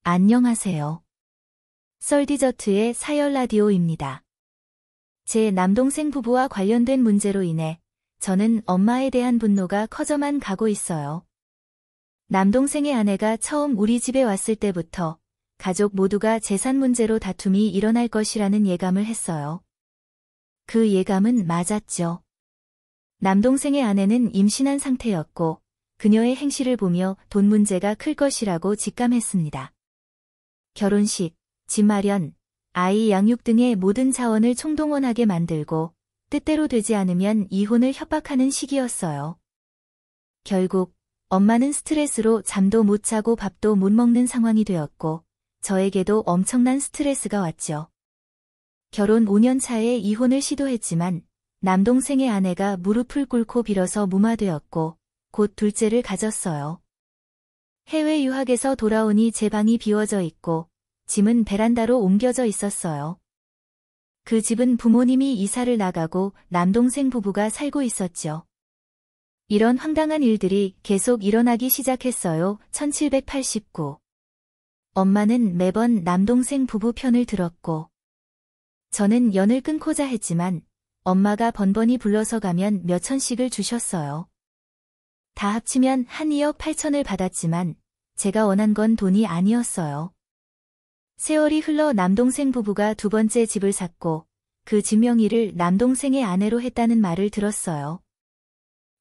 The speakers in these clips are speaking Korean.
안녕하세요. 썰디저트의 사열 라디오입니다. 제 남동생 부부와 관련된 문제로 인해 저는 엄마에 대한 분노가 커져만 가고 있어요. 남동생의 아내가 처음 우리 집에 왔을 때부터 가족 모두가 재산 문제로 다툼이 일어날 것이라는 예감을 했어요. 그 예감은 맞았죠. 남동생의 아내는 임신한 상태였고 그녀의 행실을 보며 돈 문제가 클 것이라고 직감했습니다. 결혼식, 집 마련, 아이 양육 등의 모든 자원을 총동원하게 만들고 뜻대로 되지 않으면 이혼을 협박하는 시기였어요. 결국 엄마는 스트레스로 잠도 못 자고 밥도 못 먹는 상황이 되었고 저에게도 엄청난 스트레스가 왔죠. 결혼 5년 차에 이혼을 시도했지만 남동생의 아내가 무릎을 꿇고 빌어서 무마되었고 곧 둘째를 가졌어요. 해외 유학에서 돌아오니 제 방이 비워져 있고 짐은 베란다로 옮겨져 있었어요. 그 집은 부모님이 이사를 나가고 남동생 부부가 살고 있었죠. 이런 황당한 일들이 계속 일어나기 시작했어요. 1789. 엄마는 매번 남동생 부부 편을 들었고 저는 연을 끊고자 했지만 엄마가 번번이 불러서 가면 몇 천씩을 주셨어요. 다 합치면 한 2억 8천을 받았지만 제가 원한 건 돈이 아니었어요. 세월이 흘러 남동생 부부가 두 번째 집을 샀고 그 집 명의를 남동생의 아내로 했다는 말을 들었어요.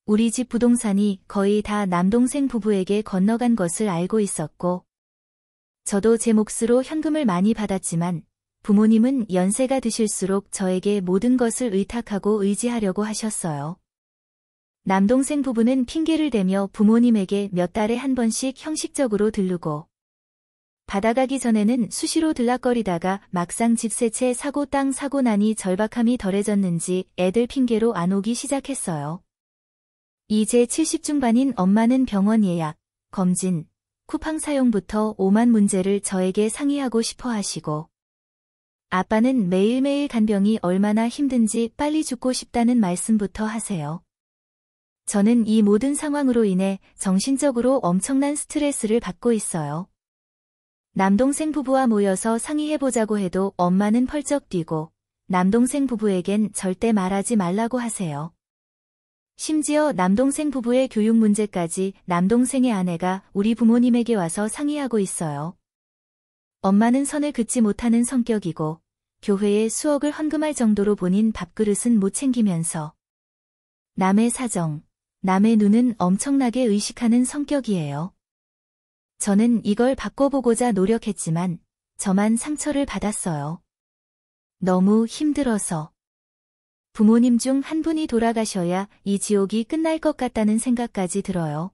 우리 집 부동산이 거의 다 남동생 부부에게 건너간 것을 알고 있었고 저도 제 몫으로 현금을 많이 받았지만 부모님은 연세가 드실수록 저에게 모든 것을 의탁하고 의지하려고 하셨어요. 남동생 부부는 핑계를 대며 부모님에게 몇 달에 한 번씩 형식적으로 들르고 받아가기 전에는 수시로 들락거리다가 막상 집 새 채 사고 땅 사고 나니 절박함이 덜해졌는지 애들 핑계로 안 오기 시작했어요. 이제 70중반인 엄마는 병원 예약, 검진, 쿠팡 사용부터 오만 문제를 저에게 상의하고 싶어 하시고 아빠는 매일매일 간병이 얼마나 힘든지 빨리 죽고 싶다는 말씀부터 하세요. 저는 이 모든 상황으로 인해 정신적으로 엄청난 스트레스를 받고 있어요. 남동생 부부와 모여서 상의해보자고 해도 엄마는 펄쩍 뛰고 남동생 부부에겐 절대 말하지 말라고 하세요. 심지어 남동생 부부의 교육 문제까지 남동생의 아내가 우리 부모님에게 와서 상의하고 있어요. 엄마는 선을 긋지 못하는 성격이고 교회에 수억을 헌금할 정도로 본인 밥그릇은 못 챙기면서 남의 사정, 남의 눈은 엄청나게 의식하는 성격이에요. 저는 이걸 바꿔보고자 노력했지만 저만 상처를 받았어요. 너무 힘들어서. 부모님 중 한 분이 돌아가셔야 이 지옥이 끝날 것 같다는 생각까지 들어요.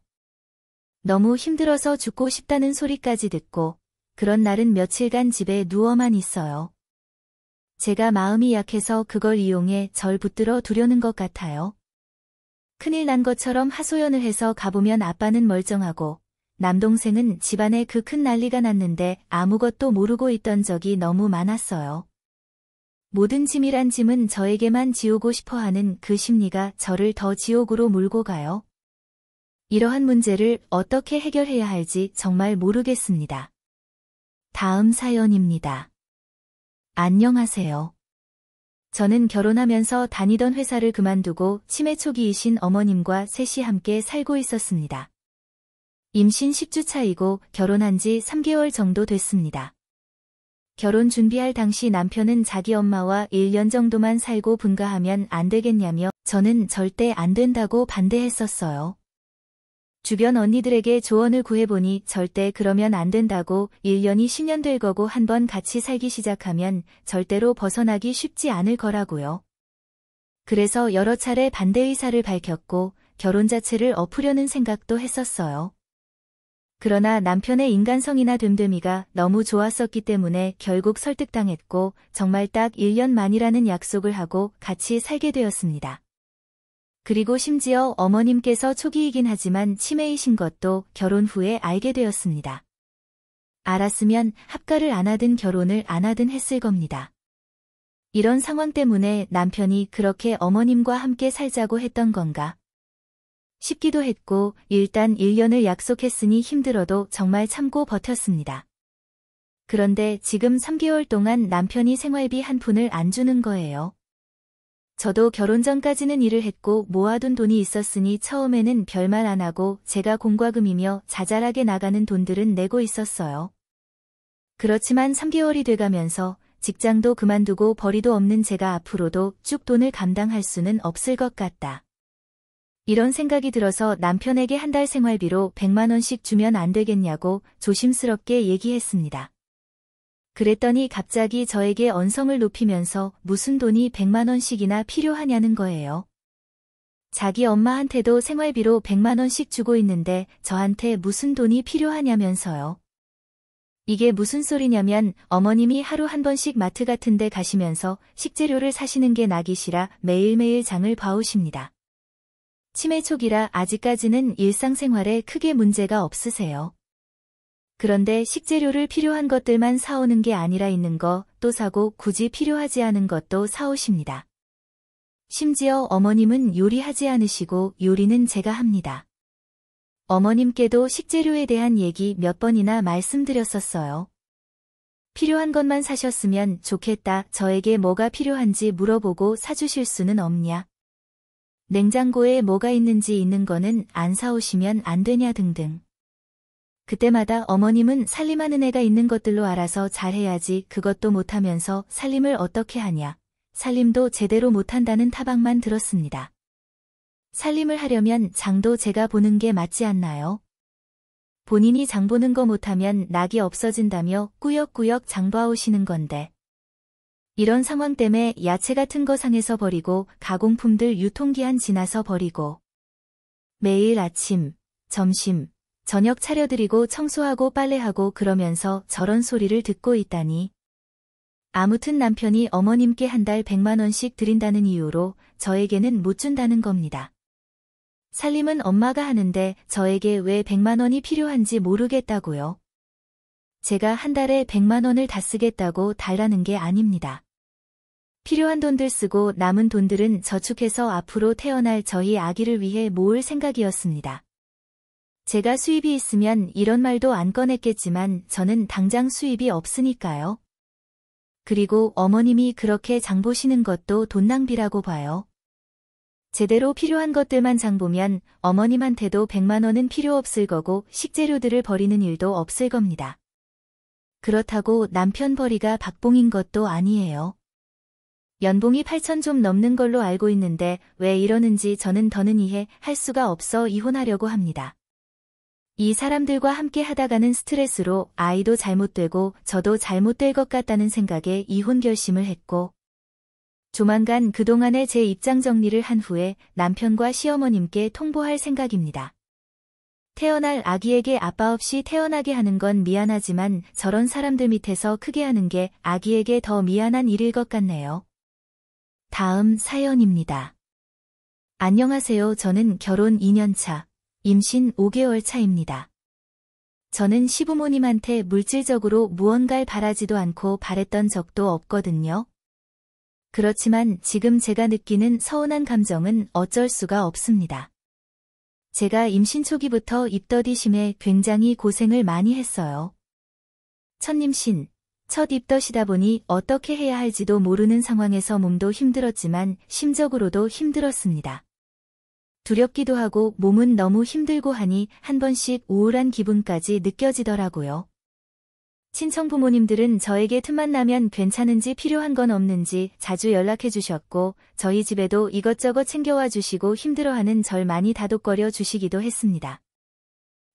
너무 힘들어서 죽고 싶다는 소리까지 듣고 그런 날은 며칠간 집에 누워만 있어요. 제가 마음이 약해서 그걸 이용해 절 붙들어 두려는 것 같아요. 큰일 난 것처럼 하소연을 해서 가보면 아빠는 멀쩡하고 남동생은 집안에 그 큰 난리가 났는데 아무것도 모르고 있던 적이 너무 많았어요. 모든 짐이란 짐은 저에게만 지우고 싶어하는 그 심리가 저를 더 지옥으로 몰고 가요. 이러한 문제를 어떻게 해결해야 할지 정말 모르겠습니다. 다음 사연입니다. 안녕하세요. 저는 결혼하면서 다니던 회사를 그만두고 치매 초기이신 어머님과 셋이 함께 살고 있었습니다. 임신 10주 차이고 결혼한 지 3개월 정도 됐습니다. 결혼 준비할 당시 남편은 자기 엄마와 1년 정도만 살고 분가하면 안 되겠냐며 저는 절대 안 된다고 반대했었어요. 주변 언니들에게 조언을 구해보니 절대 그러면 안 된다고 1년이 10년 될 거고 한번 같이 살기 시작하면 절대로 벗어나기 쉽지 않을 거라고요. 그래서 여러 차례 반대 의사를 밝혔고 결혼 자체를 엎으려는 생각도 했었어요. 그러나 남편의 인간성이나 됨됨이가 너무 좋았었기 때문에 결국 설득당했고 정말 딱 1년 만이라는 약속을 하고 같이 살게 되었습니다. 그리고 심지어 어머님께서 초기이긴 하지만 치매이신 것도 결혼 후에 알게 되었습니다. 알았으면 합가를 안 하든 결혼을 안 하든 했을 겁니다. 이런 상황 때문에 남편이 그렇게 어머님과 함께 살자고 했던 건가 싶기도 했고 일단 1년을 약속했으니 힘들어도 정말 참고 버텼습니다. 그런데 지금 3개월 동안 남편이 생활비 한 푼을 안 주는 거예요. 저도 결혼 전까지는 일을 했고 모아둔 돈이 있었으니 처음에는 별말 안 하고 제가 공과금이며 자잘하게 나가는 돈들은 내고 있었어요. 그렇지만 3개월이 돼가면서 직장도 그만두고 벌이도 없는 제가 앞으로도 쭉 돈을 감당할 수는 없을 것 같다. 이런 생각이 들어서 남편에게 한 달 생활비로 100만 원씩 주면 안 되겠냐고 조심스럽게 얘기했습니다. 그랬더니 갑자기 저에게 언성을 높이면서 무슨 돈이 100만 원씩이나 필요하냐는 거예요. 자기 엄마한테도 생활비로 100만 원씩 주고 있는데 저한테 무슨 돈이 필요하냐면서요. 이게 무슨 소리냐면 어머님이 하루 한 번씩 마트 같은 데 가시면서 식재료를 사시는 게 나기 싫어 매일매일 장을 봐오십니다. 치매 초기라 아직까지는 일상생활에 크게 문제가 없으세요. 그런데 식재료를 필요한 것들만 사오는 게 아니라 있는 거 또 사고 굳이 필요하지 않은 것도 사오십니다. 심지어 어머님은 요리하지 않으시고 요리는 제가 합니다. 어머님께도 식재료에 대한 얘기 몇 번이나 말씀드렸었어요. 필요한 것만 사셨으면 좋겠다. 저에게 뭐가 필요한지 물어보고 사주실 수는 없냐. 냉장고에 뭐가 있는지 있는 거는 안 사오시면 안 되냐 등등. 그때마다 어머님은 살림하는 애가 있는 것들로 알아서 잘해야지 그것도 못하면서 살림을 어떻게 하냐. 살림도 제대로 못한다는 타박만 들었습니다. 살림을 하려면 장도 제가 보는 게 맞지 않나요? 본인이 장 보는 거 못하면 낙이 없어진다며 꾸역꾸역 장 봐오시는 건데. 이런 상황 때문에 야채 같은 거 상해서 버리고 가공품들 유통기한 지나서 버리고 매일 아침, 점심, 저녁 차려드리고 청소하고 빨래하고 그러면서 저런 소리를 듣고 있다니. 아무튼 남편이 어머님께 한 달 100만 원씩 드린다는 이유로 저에게는 못 준다는 겁니다. 살림은 엄마가 하는데 저에게 왜 100만 원이 필요한지 모르겠다고요. 제가 한 달에 100만 원을 다 쓰겠다고 달라는 게 아닙니다. 필요한 돈들 쓰고 남은 돈들은 저축해서 앞으로 태어날 저희 아기를 위해 모을 생각이었습니다. 제가 수입이 있으면 이런 말도 안 꺼냈겠지만 저는 당장 수입이 없으니까요. 그리고 어머님이 그렇게 장 보시는 것도 돈 낭비라고 봐요. 제대로 필요한 것들만 장 보면 어머님한테도 100만 원은 필요 없을 거고 식재료들을 버리는 일도 없을 겁니다. 그렇다고 남편 벌이가 박봉인 것도 아니에요. 연봉이 8천 좀 넘는 걸로 알고 있는데 왜 이러는지 저는 더는 이해할 수가 없어 이혼하려고 합니다. 이 사람들과 함께 하다가는 스트레스로 아이도 잘못되고 저도 잘못될 것 같다는 생각에 이혼 결심을 했고 조만간 그동안의 제 입장 정리를 한 후에 남편과 시어머님께 통보할 생각입니다. 태어날 아기에게 아빠 없이 태어나게 하는 건 미안하지만 저런 사람들 밑에서 크게 하는 게 아기에게 더 미안한 일일 것 같네요. 다음 사연입니다. 안녕하세요. 저는 결혼 2년 차, 임신 5개월 차입니다. 저는 시부모님한테 물질적으로 무언가를 바라지도 않고 바랬던 적도 없거든요. 그렇지만 지금 제가 느끼는 서운한 감정은 어쩔 수가 없습니다. 제가 임신 초기부터 입덧이 심해 굉장히 고생을 많이 했어요. 첫 임신, 첫 입덧이다 보니 어떻게 해야 할지도 모르는 상황에서 몸도 힘들었지만 심적으로도 힘들었습니다. 두렵기도 하고 몸은 너무 힘들고 하니 한 번씩 우울한 기분까지 느껴지더라고요. 친정 부모님들은 저에게 틈만 나면 괜찮은지 필요한 건 없는지 자주 연락해 주셨고 저희 집에도 이것저것 챙겨와 주시고 힘들어하는 절 많이 다독거려 주시기도 했습니다.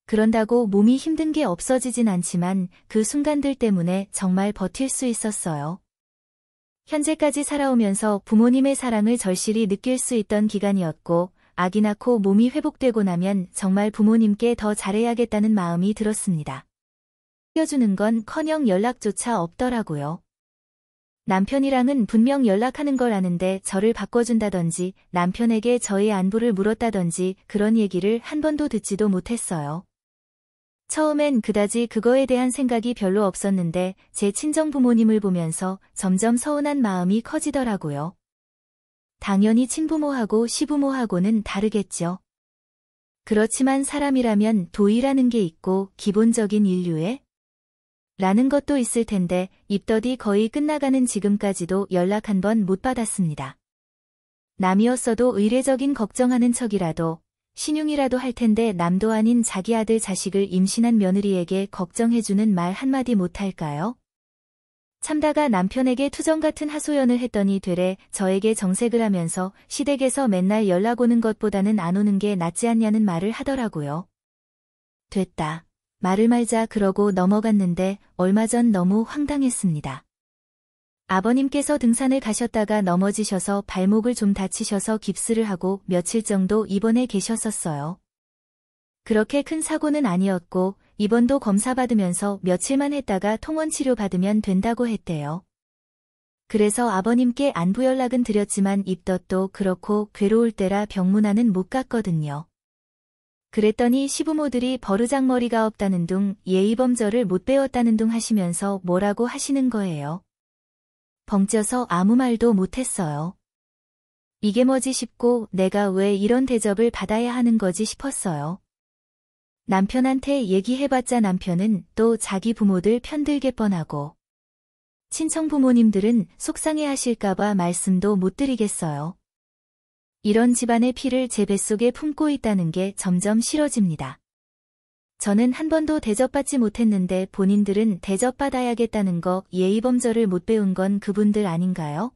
그런다고 몸이 힘든 게 없어지진 않지만 그 순간들 때문에 정말 버틸 수 있었어요. 현재까지 살아오면서 부모님의 사랑을 절실히 느낄 수 있던 기간이었고 아기 낳고 몸이 회복되고 나면 정말 부모님께 더 잘해야겠다는 마음이 들었습니다. 챙겨주는 건커녕 연락조차 없더라고요. 남편이랑은 분명 연락하는 걸 아는데 저를 바꿔준다든지 남편에게 저의 안부를 물었다든지 그런 얘기를 한 번도 듣지도 못했어요. 처음엔 그다지 그거에 대한 생각이 별로 없었는데 제 친정 부모님을 보면서 점점 서운한 마음이 커지더라고요. 당연히 친부모하고 시부모하고는 다르겠죠. 그렇지만 사람이라면 도의라는 게 있고 기본적인 인류의 라는 것도 있을 텐데 입덧이 거의 끝나가는 지금까지도 연락 한 번 못 받았습니다. 남이었어도 의례적인 걱정하는 척이라도 신용이라도 할 텐데 남도 아닌 자기 아들 자식을 임신한 며느리에게 걱정해주는 말 한마디 못할까요? 참다가 남편에게 투정 같은 하소연을 했더니 되레 저에게 정색을 하면서 시댁에서 맨날 연락 오는 것보다는 안 오는 게 낫지 않냐는 말을 하더라고요. 됐다. 말을 말자 그러고 넘어갔는데 얼마 전 너무 황당했습니다. 아버님께서 등산을 가셨다가 넘어지셔서 발목을 좀 다치셔서 깁스를 하고 며칠 정도 입원해 계셨었어요. 그렇게 큰 사고는 아니었고 입원도 검사받으면서 며칠만 했다가 통원치료 받으면 된다고 했대요. 그래서 아버님께 안부 연락은 드렸지만 입덧도 그렇고 괴로울 때라 병문안은 못 갔거든요. 그랬더니 시부모들이 버르장머리가 없다는 둥 예의범절을 못 배웠다는 둥 하시면서 뭐라고 하시는 거예요. 벙쪄서 아무 말도 못했어요. 이게 뭐지 싶고 내가 왜 이런 대접을 받아야 하는 거지 싶었어요. 남편한테 얘기해봤자 남편은 또 자기 부모들 편들게 뻔하고 친정 부모님들은 속상해하실까봐 말씀도 못 드리겠어요. 이런 집안의 피를 제 뱃속에 품고 있다는 게 점점 싫어집니다. 저는 한 번도 대접받지 못했는데 본인들은 대접받아야겠다는 거 예의범절을 못 배운 건 그분들 아닌가요?